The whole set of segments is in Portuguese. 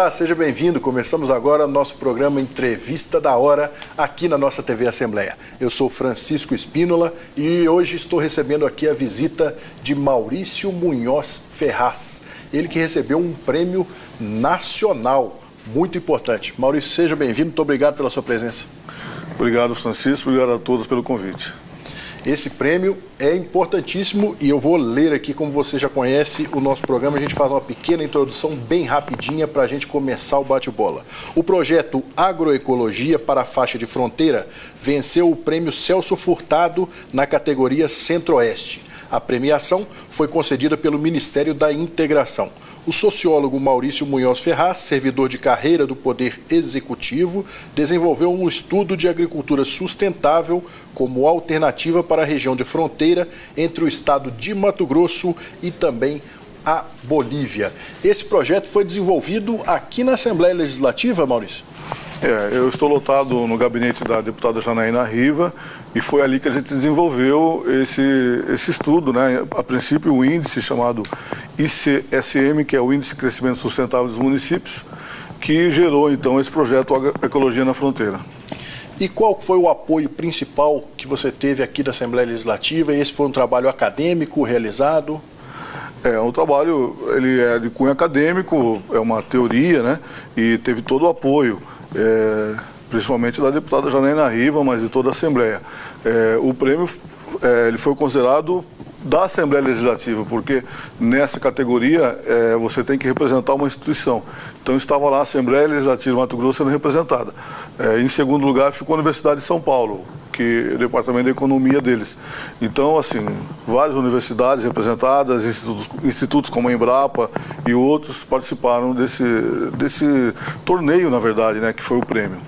Olá, seja bem-vindo. Começamos agora nosso programa Entrevista da Hora aqui na nossa TV Assembleia. Eu sou Francisco Espínola e hoje estou recebendo aqui a visita de Maurício Munhoz Ferraz. Ele que recebeu um prêmio nacional muito importante. Maurício, seja bem-vindo. Muito obrigado pela sua presença. Obrigado, Francisco. Obrigado a todos pelo convite. Esse prêmio é importantíssimo e eu vou ler aqui, como você já conhece, o nosso programa. A gente faz uma pequena introdução bem rapidinha para a gente começar o bate-bola. O projeto Agroecologia para a Faixa de Fronteira venceu o prêmio Celso Furtado na categoria Centro-Oeste. A premiação foi concedida pelo Ministério da Integração. O sociólogo Maurício Munhoz Ferraz, servidor de carreira do Poder Executivo, desenvolveu um estudo de agricultura sustentável como alternativa para a região de fronteira entre o estado de Mato Grosso e também a Bolívia. Esse projeto foi desenvolvido aqui na Assembleia Legislativa, Maurício? Eu estou lotado no gabinete da deputada Janaína Riva e foi ali que a gente desenvolveu esse estudo, né? A princípio o índice chamado ICSM, que é o Índice de Crescimento Sustentável dos Municípios, que gerou então esse projeto Ecologia na Fronteira. E qual foi o apoio principal que você teve aqui da Assembleia Legislativa? Esse foi um trabalho acadêmico realizado? O trabalho ele é de cunho acadêmico, é uma teoria, né? E teve todo o apoio, principalmente da deputada Janaína Riva, mas de toda a Assembleia. O prêmio ele foi considerado da Assembleia Legislativa, porque nessa categoria você tem que representar uma instituição. Então estava lá a Assembleia Legislativa de Mato Grosso sendo representada. Em segundo lugar ficou a Universidade de São Paulo, que é o departamento de economia deles. Então, assim, várias universidades representadas, institutos como a Embrapa e outros participaram desse torneio, na verdade, né, que foi o prêmio.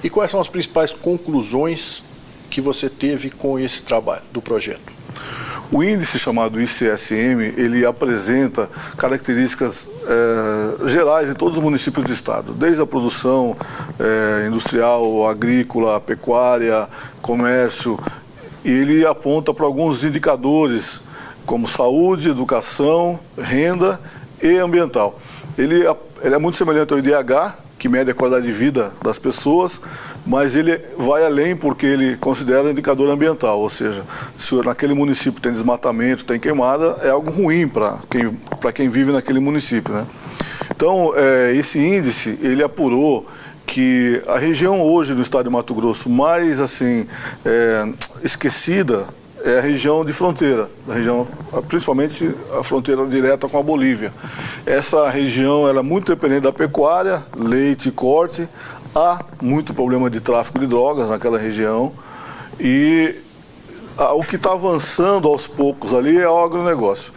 E quais são as principais conclusões que você teve com esse trabalho do projeto? O índice chamado ICSM, ele apresenta características gerais de todos os municípios do estado, desde a produção industrial, agrícola, pecuária, comércio, e ele aponta para alguns indicadores como saúde, educação, renda e ambiental. Ele é muito semelhante ao IDH, que mede a qualidade de vida das pessoas, mas ele vai além porque ele considera indicador ambiental, ou seja, se naquele município tem desmatamento, tem queimada, é algo ruim para quem vive naquele município, né? Então, esse índice, ele apurou que a região hoje do estado de Mato Grosso mais assim esquecida é a região de fronteira, principalmente a fronteira direta com a Bolívia. Essa região ela é muito dependente da pecuária, leite e corte. Há muito problema de tráfico de drogas naquela região e o que está avançando aos poucos ali é o agronegócio,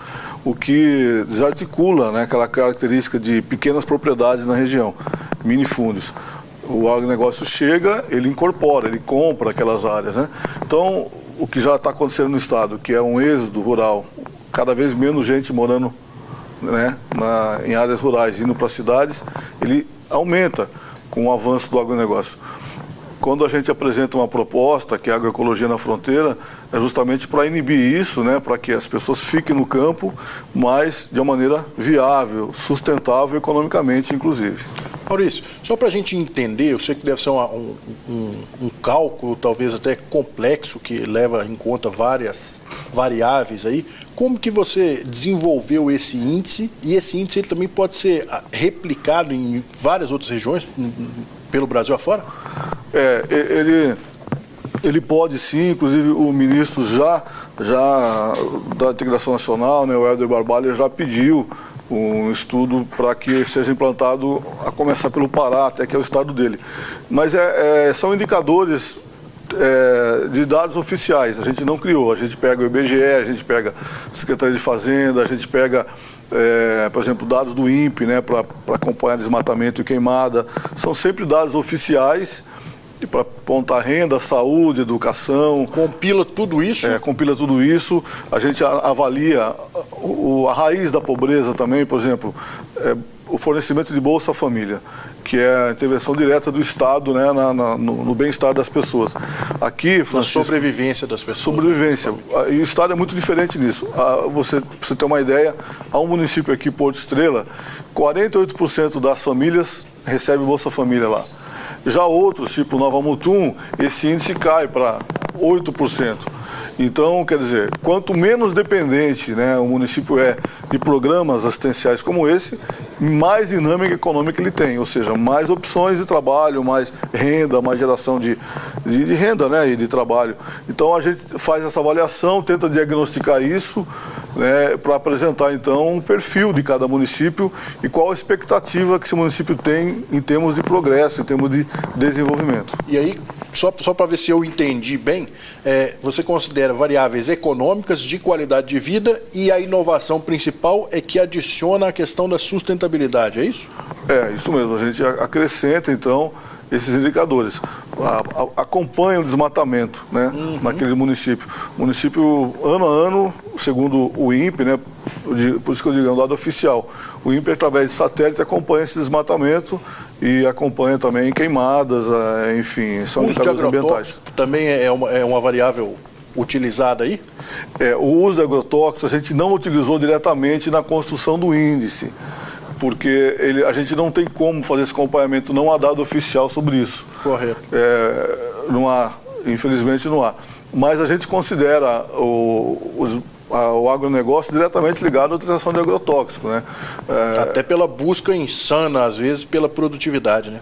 o que desarticula, né, aquela característica de pequenas propriedades na região, minifúndios. O agronegócio chega, ele incorpora, ele compra aquelas áreas, né? Então, o que já está acontecendo no estado, que é um êxodo rural, cada vez menos gente morando, né, em áreas rurais, indo para as cidades, ele aumenta com o avanço do agronegócio. Quando a gente apresenta uma proposta, que é a agroecologia na fronteira, é justamente para inibir isso, né, para que as pessoas fiquem no campo, mas de uma maneira viável, sustentável economicamente, inclusive. Maurício, só para a gente entender, eu sei que deve ser um cálculo talvez até complexo, que leva em conta várias variáveis aí, como que você desenvolveu esse índice, e esse índice ele também pode ser replicado em várias outras regiões, pelo Brasil afora? Ele pode sim, inclusive o ministro já da Integração Nacional, né, o Helder Barbalho, já pediu um estudo para que seja implantado, a começar pelo Pará, até que é o estado dele. Mas são indicadores de dados oficiais, a gente não criou, a gente pega o IBGE, a gente pega a Secretaria de Fazenda, a gente pega, por exemplo, dados do INPE, né, para acompanhar desmatamento e queimada, são sempre dados oficiais para apontar renda, saúde, educação. Compila tudo isso? Compila tudo isso. A gente avalia a raiz da pobreza também, por exemplo, o fornecimento de Bolsa Família. que é a intervenção direta do Estado, né, no bem-estar das pessoas. Aqui, Francisco, na sobrevivência das pessoas. Sobrevivência. E o Estado é muito diferente nisso. Pra você ter uma ideia, há um município aqui, Porto Estrela, 48% das famílias recebem Bolsa Família lá. Já outros, tipo Nova Mutum, esse índice cai para 8%. Então, quer dizer, quanto menos dependente, né, o município é de programas assistenciais como esse, mais dinâmica econômica ele tem, ou seja, mais opções de trabalho, mais renda, mais geração de renda, né, e de trabalho. Então a gente faz essa avaliação, tenta diagnosticar isso, né, para apresentar então um perfil de cada município e qual a expectativa que esse município tem em termos de progresso, em termos de desenvolvimento. E aí, só para ver se eu entendi bem, você considera variáveis econômicas, de qualidade de vida, e a inovação principal é que adiciona a questão da sustentabilidade, é isso? É, isso mesmo, a gente acrescenta então esses indicadores, acompanha o desmatamento, né, naquele município. O município, ano a ano, segundo o INPE, né, por isso que eu digo, é um dado oficial, o INPE, através de satélite, acompanha esse desmatamento e acompanha também queimadas, enfim, são indicadores ambientais. Também é uma variável utilizada aí? O uso de agrotóxicos a gente não utilizou diretamente na construção do índice, porque a gente não tem como fazer esse acompanhamento, não há dado oficial sobre isso. Correto. Não há, infelizmente não há. Mas a gente considera o agronegócio diretamente ligado à utilização de agrotóxico, né? Até pela busca insana, às vezes, pela produtividade, né?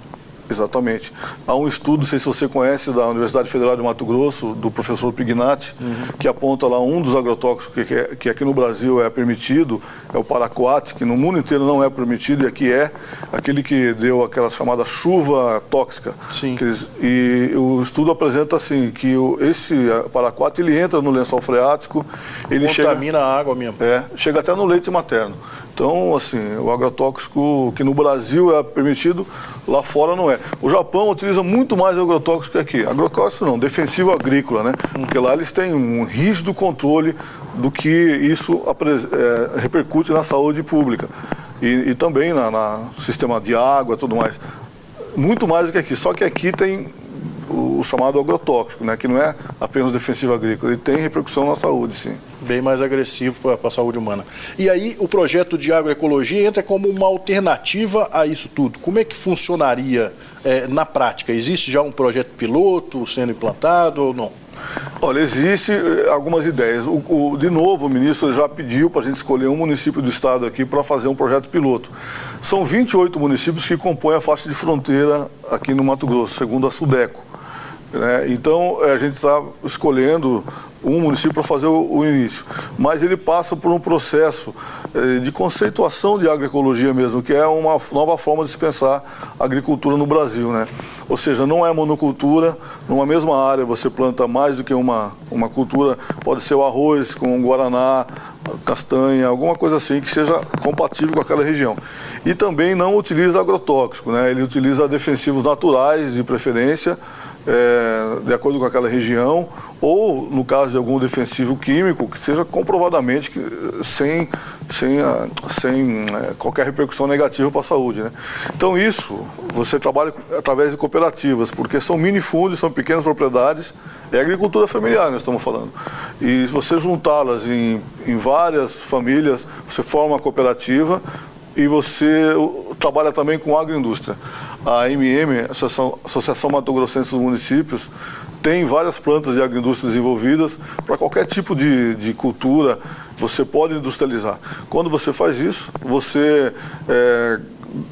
Exatamente. Há um estudo, não sei se você conhece, da Universidade Federal de Mato Grosso, do professor Pignatti, que aponta lá um dos agrotóxicos que aqui no Brasil é permitido, é o paraquat, que no mundo inteiro não é permitido, e aqui é aquele que deu aquela chamada chuva tóxica. Sim. E o estudo apresenta assim, que esse paraquat, ele entra no lençol freático, ele contamina a água mesmo. Chega até no leite materno. Então, assim, o agrotóxico que no Brasil é permitido, lá fora não é. O Japão utiliza muito mais agrotóxico que aqui. Agrotóxico não, defensivo agrícola, né? Porque lá eles têm um rígido controle do que isso repercute na saúde pública. E também no sistema de água e tudo mais. Muito mais do que aqui. Só que aqui tem o chamado agrotóxico, né, que não é apenas defensivo agrícola, ele tem repercussão na saúde, sim. Bem mais agressivo para a saúde humana. E aí o projeto de agroecologia entra como uma alternativa a isso tudo. Como é que funcionaria na prática? Existe já um projeto piloto sendo implantado ou não? Olha, existe algumas ideias. De novo, o ministro já pediu para a gente escolher um município do estado aqui para fazer um projeto piloto. São 28 municípios que compõem a faixa de fronteira aqui no Mato Grosso, segundo a Sudeco. Então, a gente está escolhendo um município para fazer o início, mas ele passa por um processo de conceituação de agroecologia mesmo, que é uma nova forma de se pensar a agricultura no Brasil, né? Ou seja, não é monocultura, numa mesma área você planta mais do que uma cultura, pode ser o arroz com o guaraná, castanha, alguma coisa assim que seja compatível com aquela região. E também não utiliza agrotóxico, né? Ele utiliza defensivos naturais de preferência, de acordo com aquela região, ou no caso de algum defensivo químico que seja comprovadamente sem qualquer repercussão negativa para a saúde, né? Então isso você trabalha através de cooperativas, porque são minifúndios, são pequenas propriedades, é agricultura familiar nós estamos falando, e você juntá-las em várias famílias, você forma uma cooperativa e você trabalha também com agroindústria. A AMM, Associação Mato Grossense dos Municípios, tem várias plantas de agroindústria desenvolvidas para qualquer tipo de cultura, você pode industrializar. Quando você faz isso, você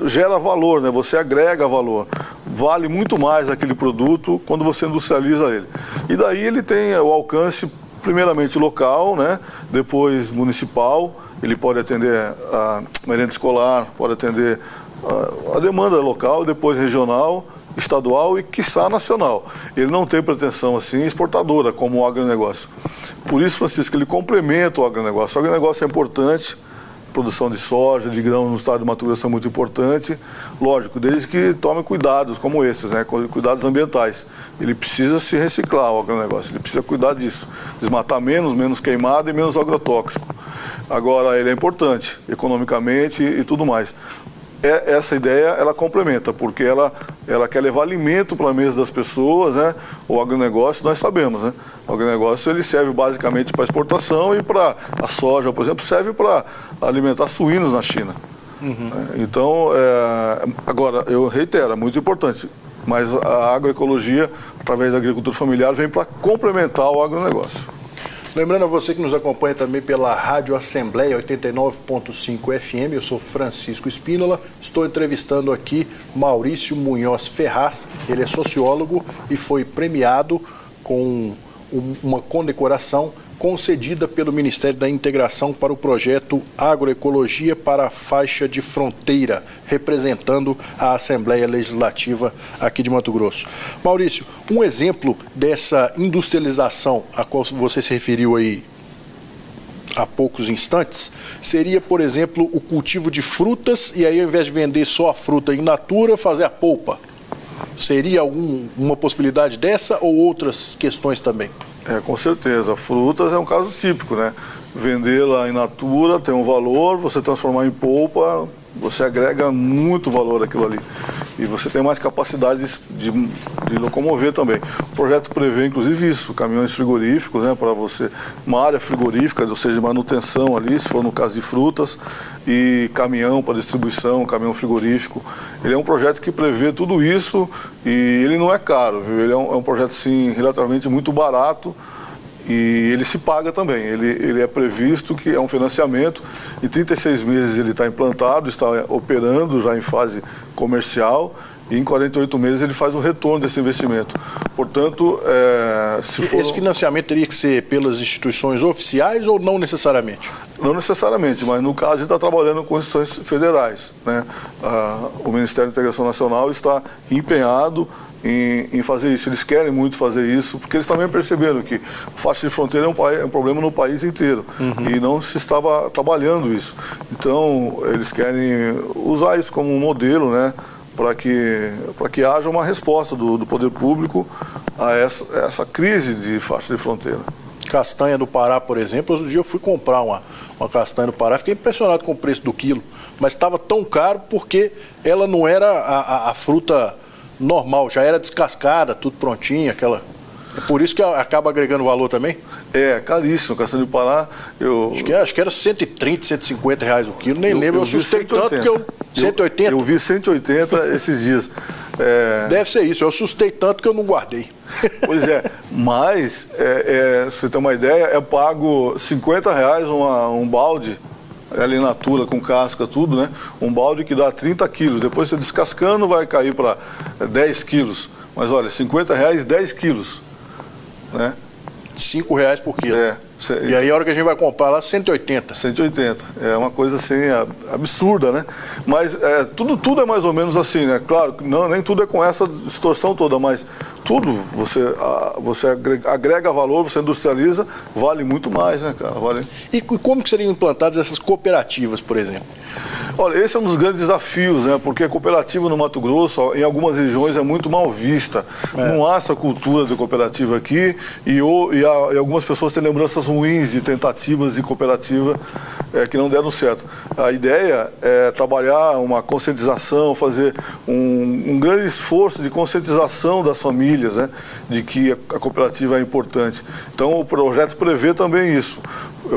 gera valor, né? Você agrega valor. Vale muito mais aquele produto quando você industrializa ele. E daí ele tem o alcance, primeiramente local, né? Depois municipal, ele pode atender a merenda escolar, pode atender a demanda local, depois regional, estadual e, quiçá, nacional. Ele não tem pretensão assim exportadora, como o agronegócio. Por isso, Francisco, ele complementa o agronegócio. O agronegócio é importante, produção de soja, de grãos no estado de Mato Grosso é muito importante, lógico, desde que tome cuidados como esses, né, cuidados ambientais. Ele precisa se reciclar, o agronegócio, ele precisa cuidar disso, desmatar menos queimado e menos agrotóxico. Agora, ele é importante, economicamente e tudo mais. essa ideia, ela complementa, porque ela quer levar alimento para a mesa das pessoas, né? O agronegócio, nós sabemos, né? O agronegócio, ele serve basicamente para exportação e para a soja, por exemplo, serve para alimentar suínos na China. Então, agora, eu reitero, é muito importante, mas a agroecologia, através da agricultura familiar, vem para complementar o agronegócio. Lembrando a você que nos acompanha também pela Rádio Assembleia 89.5 FM, eu sou Francisco Espínola, estou entrevistando aqui Maurício Munhoz Ferraz, ele é sociólogo e foi premiado com uma condecoração concedida pelo Ministério da Integração para o projeto Agroecologia para a Faixa de Fronteira, representando a Assembleia Legislativa aqui de Mato Grosso. Maurício, um exemplo dessa industrialização a qual você se referiu aí há poucos instantes, seria, por exemplo, o cultivo de frutas e aí, ao invés de vender só a fruta in natura, fazer a polpa. Seria uma possibilidade dessa ou outras questões também? Com certeza. Frutas é um caso típico, né? Vendê-la in natura tem um valor, você transformar em polpa, você agrega muito valor àquilo ali. E você tem mais capacidade de locomover também. O projeto prevê, inclusive, isso, caminhões frigoríficos, né? Para você, uma área frigorífica, ou seja, manutenção ali, se for no caso de frutas, e caminhão para distribuição, caminhão frigorífico. Ele é um projeto que prevê tudo isso e ele não é caro, viu? Ele é um projeto, sim, relativamente muito barato e ele se paga também. Ele é previsto que é um financiamento, em 36 meses ele está implantado, está operando já em fase comercial e em 48 meses ele faz o retorno desse investimento. Portanto, Esse financiamento teria que ser pelas instituições oficiais ou não necessariamente? Não necessariamente, mas no caso a gente está trabalhando com instituições federais, né? O Ministério da Integração Nacional está empenhado em fazer isso. Eles querem muito fazer isso, porque eles também perceberam que faixa de fronteira é um problema no país inteiro e não se estava trabalhando isso. Então, eles querem usar isso como um modelo, né? Para que haja uma resposta do poder público a essa crise de faixa de fronteira. Castanha do Pará, por exemplo, outro dia eu fui comprar uma castanha do Pará, fiquei impressionado com o preço do quilo, mas estava tão caro porque ela não era a fruta normal, já era descascada, tudo prontinho, aquela... É por isso que acaba agregando valor também? É, caríssimo, castanha do Pará, Acho que era 130, 150 reais o quilo, nem lembro, eu assustei tanto que eu... 180? Eu vi 180 esses dias. Deve ser isso, eu assustei tanto que eu não guardei. Pois é, mas, se você ter uma ideia, é pago R$50 um balde, ela in natura, com casca, tudo, né? Um balde que dá 30 quilos, depois você descascando vai cair para 10 quilos. Mas olha, R$50, 10 quilos, né? R$5 por quilo. E aí a hora que a gente vai comprar lá, 180. 180. É uma coisa assim absurda, né? Mas tudo é mais ou menos assim, né? Claro, nem tudo é com essa distorção toda, mas tudo você agrega valor, você industrializa, vale muito mais, né, cara? Vale. E como que seriam implantadas essas cooperativas, por exemplo? Olha, esse é um dos grandes desafios, né? Porque a cooperativa no Mato Grosso, em algumas regiões, é muito mal vista. Não há essa cultura de cooperativa aqui e algumas pessoas têm lembranças ruins de tentativas de cooperativa que não deram certo. A ideia é trabalhar uma conscientização, fazer um grande esforço de conscientização das famílias, né? De que a cooperativa é importante. Então, o projeto prevê também isso.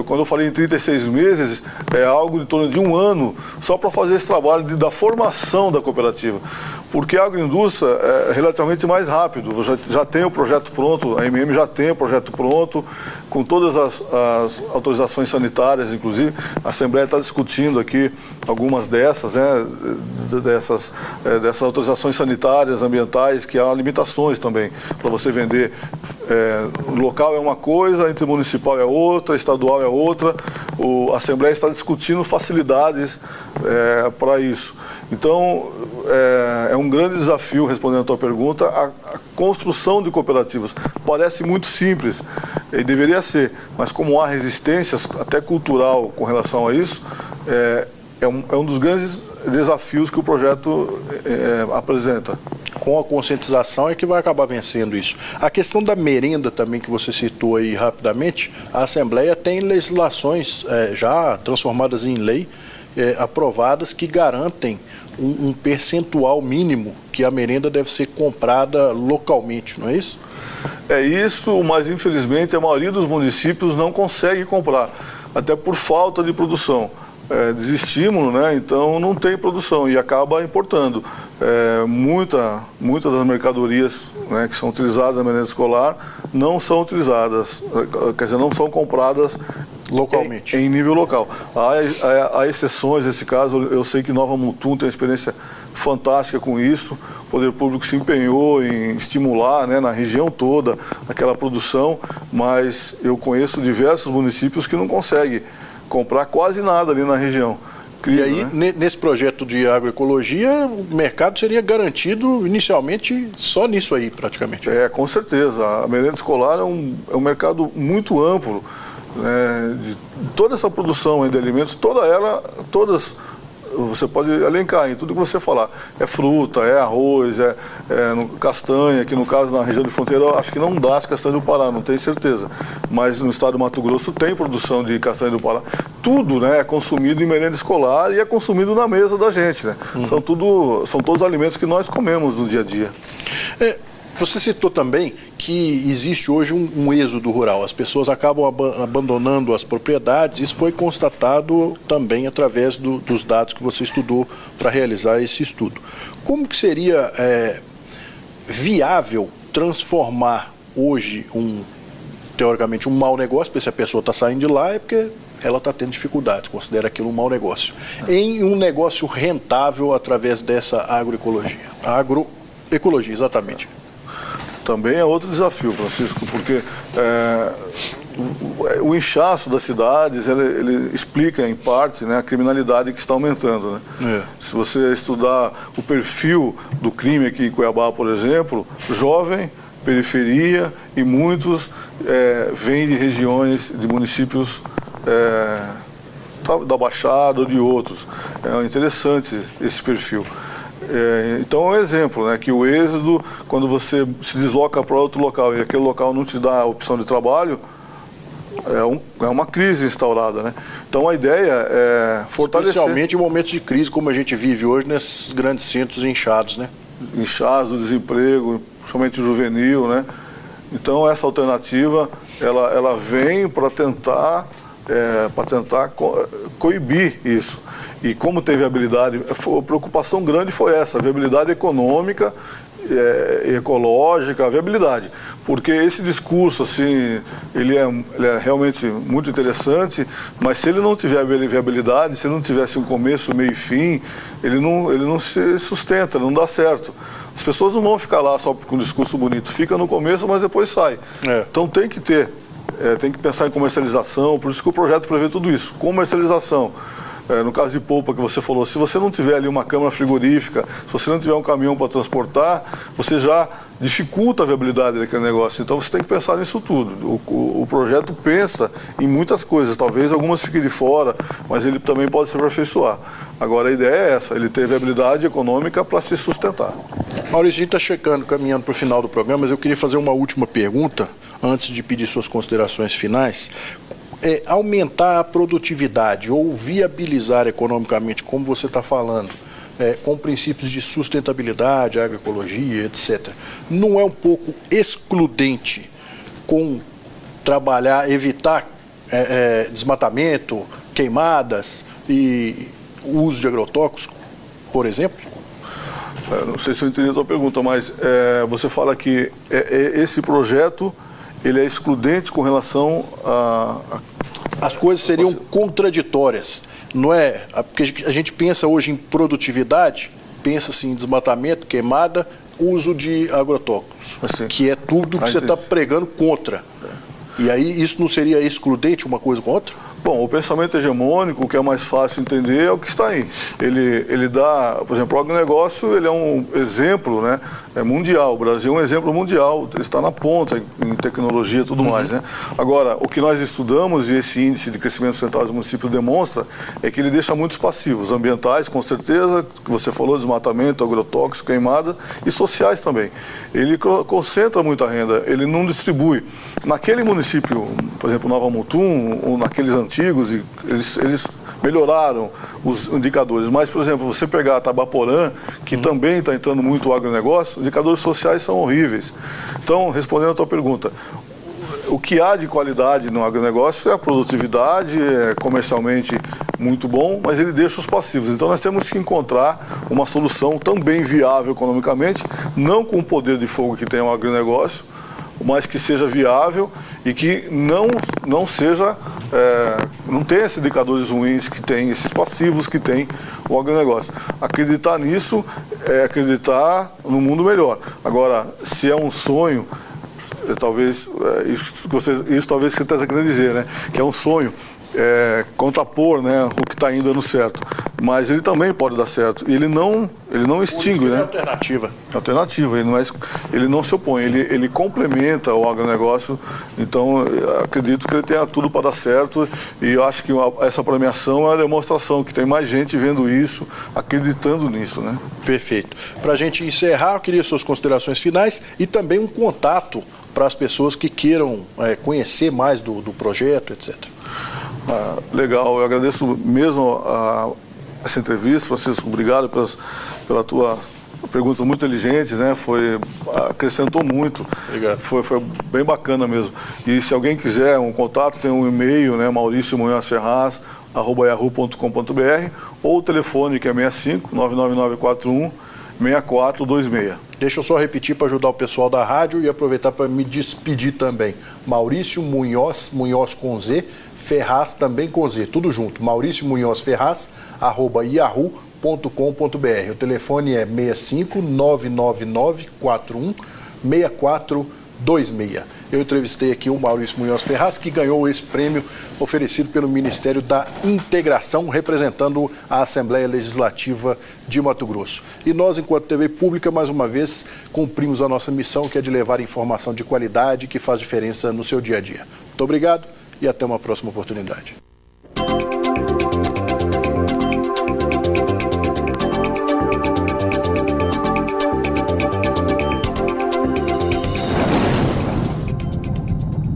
Quando eu falei em 36 meses, é algo de torno de um ano só para fazer esse trabalho da formação da cooperativa. Porque a agroindústria é relativamente mais rápido, já tem o projeto pronto, a MM já tem o projeto pronto, com todas as autorizações sanitárias, inclusive. A Assembleia está discutindo aqui algumas dessas, né, dessas autorizações sanitárias, ambientais, que há limitações também para você vender. Local é uma coisa, intermunicipal é outra, estadual é outra. A Assembleia está discutindo facilidades para isso. Então, é um grande desafio, respondendo a tua pergunta, a construção de cooperativas. Parece muito simples, e deveria ser, mas como há resistências, até cultural, com relação a isso, é um dos grandes desafios que o projeto apresenta. Com a conscientização é que vai acabar vencendo isso. A questão da merenda também, que você citou aí rapidamente, a Assembleia tem legislações já transformadas em lei, aprovadas que garantem um percentual mínimo que a merenda deve ser comprada localmente, não é isso? É isso, mas infelizmente a maioria dos municípios não consegue comprar, até por falta de produção. Desestímulo, né? Então não tem produção e acaba importando. Muitas das mercadorias, né, que são utilizadas na merenda escolar não são utilizadas, quer dizer, não são compradas localmente, em nível local. Há exceções nesse caso. Eu sei que Nova Mutum tem uma experiência fantástica com isso. O poder público se empenhou em estimular, né, na região toda aquela produção, mas eu conheço diversos municípios que não conseguem comprar quase nada ali na região. Incrível, e aí, né? Nesse projeto de agroecologia, o mercado seria garantido inicialmente só nisso aí, praticamente. Com certeza. A merenda escolar é um mercado muito amplo, né, de toda essa produção de alimentos, todas você pode elencar em tudo que você falar. É fruta, é arroz, castanha, que no caso na região de fronteira eu acho que não dá as castanhas do Pará, não tenho certeza. Mas no estado do Mato Grosso tem produção de castanha do Pará. Tudo, né, é consumido em merenda escolar e é consumido na mesa da gente, né? São todos alimentos que nós comemos no dia a dia. Você citou também que existe hoje um êxodo rural, as pessoas acabam abandonando as propriedades. Isso foi constatado também através dos dados que você estudou para realizar esse estudo. Como que seria viável transformar hoje teoricamente um mau negócio, porque se a pessoa está saindo de lá é porque ela está tendo dificuldades, considera aquilo um mau negócio, em um negócio rentável através dessa agroecologia? Agroecologia, exatamente. Também é outro desafio, Francisco, porque o inchaço das cidades, ele explica, em parte, né, a criminalidade que está aumentando, né? Se você estudar o perfil do crime aqui em Cuiabá, por exemplo, jovem, periferia, e muitos vêm de regiões, de municípios da Baixada ou de outros. É interessante esse perfil. Então é um exemplo, né, que o êxodo, quando você se desloca para outro local e aquele local não te dá a opção de trabalho, é uma crise instaurada, né? Então a ideia é fortalecer... Especialmente em momentos de crise como a gente vive hoje nesses grandes centros inchados, né? Inchados, desemprego, principalmente juvenil, né? Então essa alternativa, ela vem para tentar coibir isso. E como tem viabilidade, a preocupação grande foi essa, a viabilidade econômica, ecológica, a viabilidade. Porque esse discurso, assim, ele é realmente muito interessante, mas se ele não tiver viabilidade, se ele não tivesse um começo, meio e fim, ele não se sustenta, não dá certo. As pessoas não vão ficar lá só com um discurso bonito, fica no começo, mas depois sai. Então tem que pensar em comercialização, por isso que o projeto prevê tudo isso, comercialização. No caso de polpa que você falou, se você não tiver ali uma câmara frigorífica, se você não tiver um caminhão para transportar, você já dificulta a viabilidade daquele negócio. Então você tem que pensar nisso tudo. O projeto pensa em muitas coisas, talvez algumas fiquem de fora, mas ele também pode se aperfeiçoar. Agora a ideia é essa, ele ter viabilidade econômica para se sustentar. Maurício, a gente está caminhando para o final do programa, mas eu queria fazer uma última pergunta, antes de pedir suas considerações finais. Aumentar a produtividade ou viabilizar economicamente, como você está falando, com princípios de sustentabilidade, agroecologia, etc., não é um pouco excludente com evitar desmatamento, queimadas e o uso de agrotóxicos, por exemplo? Não sei se eu entendi a sua pergunta, mas você fala que esse projeto ele é excludente com relação As coisas seriam contraditórias, não é? Porque a gente pensa hoje em produtividade, pensa-se em desmatamento, queimada, uso de agrotóxicos, assim, que é tudo que você está pregando contra. E aí isso não seria excludente uma coisa com outra? Bom, o pensamento hegemônico, o que é mais fácil entender, é o que está aí. Ele dá, por exemplo, o agronegócio, ele é um exemplo, né, mundial. O Brasil é um exemplo mundial, ele está na ponta em tecnologia e tudo mais, né? Agora, o que nós estudamos, e esse índice de crescimento sustentável dos municípios demonstra, é que ele deixa muitos passivos, ambientais, com certeza, que você falou, desmatamento, agrotóxico, queimada, e sociais também. Ele concentra muita renda, ele não distribui. Naquele município, por exemplo, Nova Mutum, ou naqueles antigos, eles melhoraram os indicadores. Mas, por exemplo, você pegar a Tabaporã, que também está entrando muito o agronegócio, os indicadores sociais são horríveis. Então, respondendo a tua pergunta, o que há de qualidade no agronegócio é a produtividade, é comercialmente muito bom, mas ele deixa os passivos. Então nós temos que encontrar uma solução também viável economicamente, não com o poder de fogo que tem o agronegócio, mas que seja viável e que não seja, não tenha esses indicadores ruins que tem, esses passivos que tem o agronegócio. Acreditar nisso é acreditar no mundo melhor. Agora, se é um sonho, talvez, isso talvez que você esteja querendo dizer, né? Que é um sonho, contrapor, né, o que está indo dando certo. Mas ele também pode dar certo. E ele não extingue, né? Alternativa. Ele não se opõe, ele complementa o agronegócio. Então, acredito que ele tenha tudo para dar certo. E eu acho que essa premiação é a demonstração que tem mais gente vendo isso, acreditando nisso, né? Perfeito. Para a gente encerrar, eu queria suas considerações finais e também um contato para as pessoas que queiram conhecer mais do projeto, etc. Legal, eu agradeço mesmo essa entrevista, Francisco, obrigado pela tua perguntas muito inteligentes, né? Acrescentou muito. Obrigado. Foi bem bacana mesmo. E se alguém quiser um contato, tem um e-mail, né? mauriciomunhozferraz@yahoo.com.br ou o telefone que é 65 99941 6426. Deixa eu só repetir para ajudar o pessoal da rádio e aproveitar para me despedir também. Maurício Munhoz, Munhoz com Z, Ferraz também com Z, tudo junto. Maurício Munhoz Ferraz, @yahoo.com.br. O telefone é 65 999 41 6426. Eu entrevistei aqui o Maurício Munhoz Ferraz, que ganhou esse prêmio oferecido pelo Ministério da Integração, representando a Assembleia Legislativa de Mato Grosso. E nós, enquanto TV Pública, mais uma vez, cumprimos a nossa missão, que é de levar informação de qualidade que faz diferença no seu dia a dia. Muito obrigado e até uma próxima oportunidade.